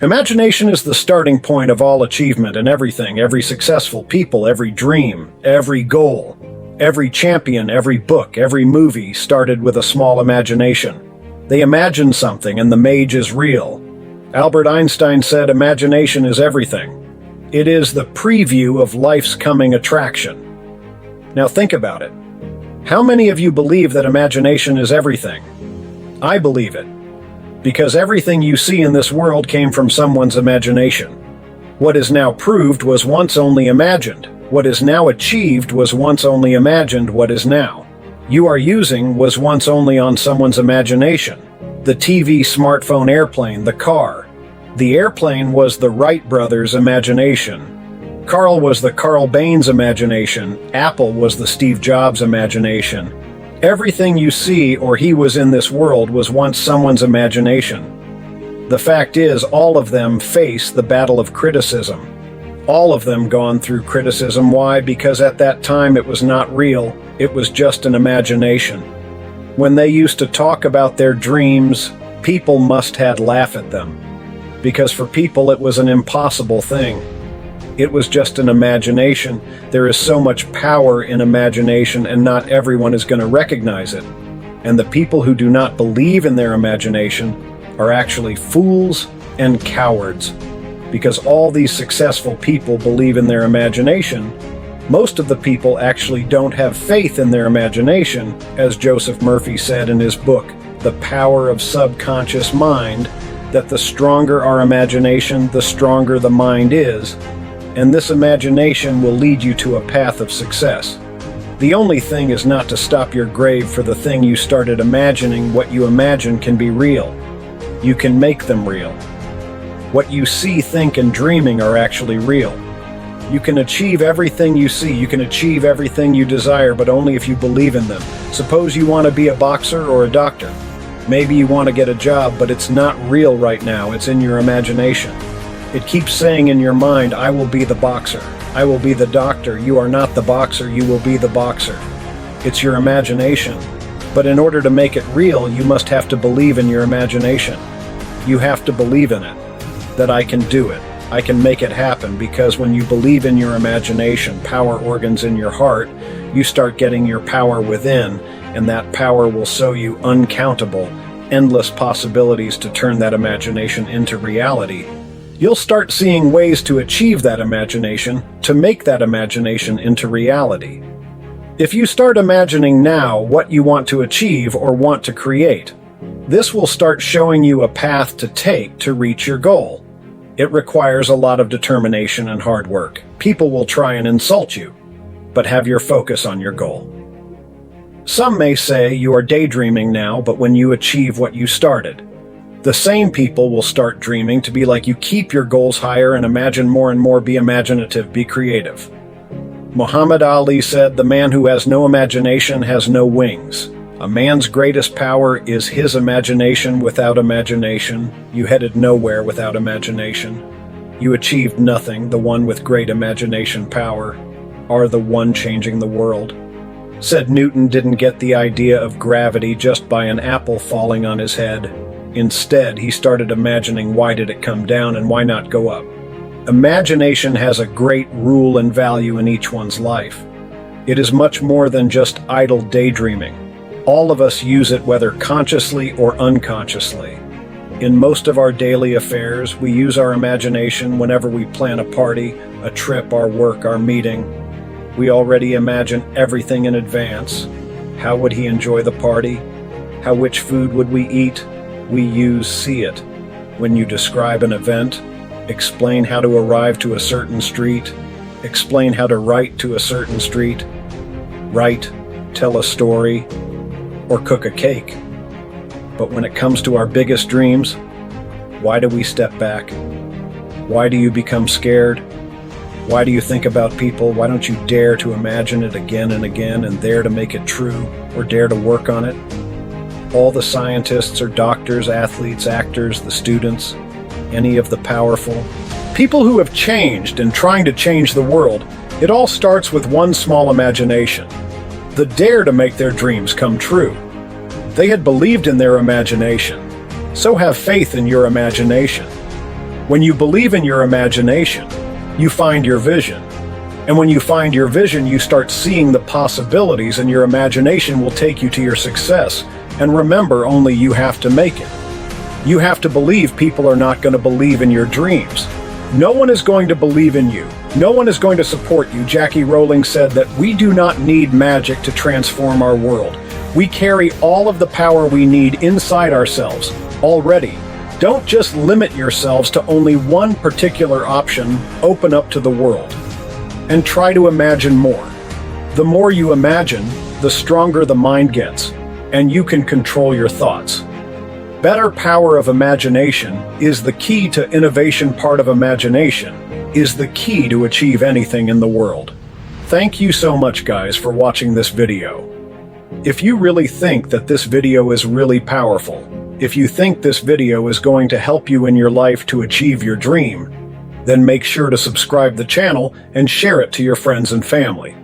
Imagination is the starting point of all achievement and everything, every successful people, every dream, every goal, every champion, every book, every movie started with a small imagination. They imagined something and the mage is real. Albert Einstein said imagination is everything. It is the preview of life's coming attraction. Now think about it. How many of you believe that imagination is everything? I believe it. Because everything you see in this world came from someone's imagination. What is now proved was once only imagined. What is now achieved was once only imagined. What is now you are using was once only on someone's imagination. The TV, smartphone, airplane, the car. The airplane was the Wright brothers' imagination. Carl was the Carl Baines' imagination. Apple was the Steve Jobs' imagination. Everything you see or he was in this world was once someone's imagination. The fact is, all of them face the battle of criticism. All of them gone through criticism. Why? Because at that time it was not real, it was just an imagination. When they used to talk about their dreams, people must had laugh at them. Because for people it was an impossible thing. It was just an imagination. There is so much power in imagination and not everyone is going to recognize it. And the people who do not believe in their imagination are actually fools and cowards. Because all these successful people believe in their imagination, most of the people actually don't have faith in their imagination, as Joseph Murphy said in his book, The Power of Subconscious Mind, that the stronger our imagination, the stronger the mind is. And this imagination will lead you to a path of success. The only thing is not to stop your grave for the thing you started imagining. What you imagine can be real. You can make them real. What you see, think, and dreaming are actually real. You can achieve everything you see. You can achieve everything you desire, but only if you believe in them. Suppose you want to be a boxer or a doctor. Maybe you want to get a job, but it's not real right now. It's in your imagination. It keeps saying in your mind, I will be the boxer. I will be the doctor. You are not the boxer. You will be the boxer. It's your imagination. But in order to make it real, you must have to believe in your imagination. You have to believe in it. That I can do it. I can make it happen, because when you believe in your imagination, power organs in your heart, you start getting your power within, and that power will show you uncountable, endless possibilities to turn that imagination into reality. You'll start seeing ways to achieve that imagination, to make that imagination into reality. If you start imagining now what you want to achieve or want to create, this will start showing you a path to take to reach your goal. It requires a lot of determination and hard work. People will try and insult you, but have your focus on your goal. Some may say you are daydreaming now, but when you achieve what you started, the same people will start dreaming to be like you. Keep your goals higher and imagine more and more. Be imaginative, be creative. Muhammad Ali said, the man who has no imagination has no wings. A man's greatest power is his imagination. Without imagination, you headed nowhere. Without imagination, you achieved nothing. The one with great imagination power are the one changing the world. Said Newton didn't get the idea of gravity just by an apple falling on his head. Instead, he started imagining why did it come down and why not go up. Imagination has a great rule and value in each one's life. It is much more than just idle daydreaming. All of us use it, whether consciously or unconsciously. In most of our daily affairs, we use our imagination whenever we plan a party, a trip, our work, our meeting. We already imagine everything in advance. How would he enjoy the party? Which food would we eat? We use see it. When you describe an event, explain how to arrive to a certain street, explain how to write to a certain street, write, tell a story, or cook a cake. But when it comes to our biggest dreams, why do we step back? Why do you become scared? Why do you think about people? Why don't you dare to imagine it again and again and dare to make it true or dare to work on it? All the scientists or doctors, athletes, actors, the students, any of the powerful, people who have changed and trying to change the world, it all starts with one small imagination. The dare to make their dreams come true. They had believed in their imagination. So have faith in your imagination. When you believe in your imagination, you find your vision. And when you find your vision, you start seeing the possibilities, and your imagination will take you to your success. And remember, only you have to make it. You have to believe. People are not going to believe in your dreams. No one is going to believe in you. No one is going to support you. Jackie Rowling said that we do not need magic to transform our world. We carry all of the power we need inside ourselves already. Don't just limit yourselves to only one particular option. Open up to the world and try to imagine more. The more you imagine, the stronger the mind gets, and you can control your thoughts. Better power of imagination is the key to innovation. Part of imagination is the key to achieve anything in the world. Thank you so much, guys, for watching this video. If you really think that this video is really powerful, if you think this video is going to help you in your life to achieve your dream, then make sure to subscribe the channel and share it to your friends and family.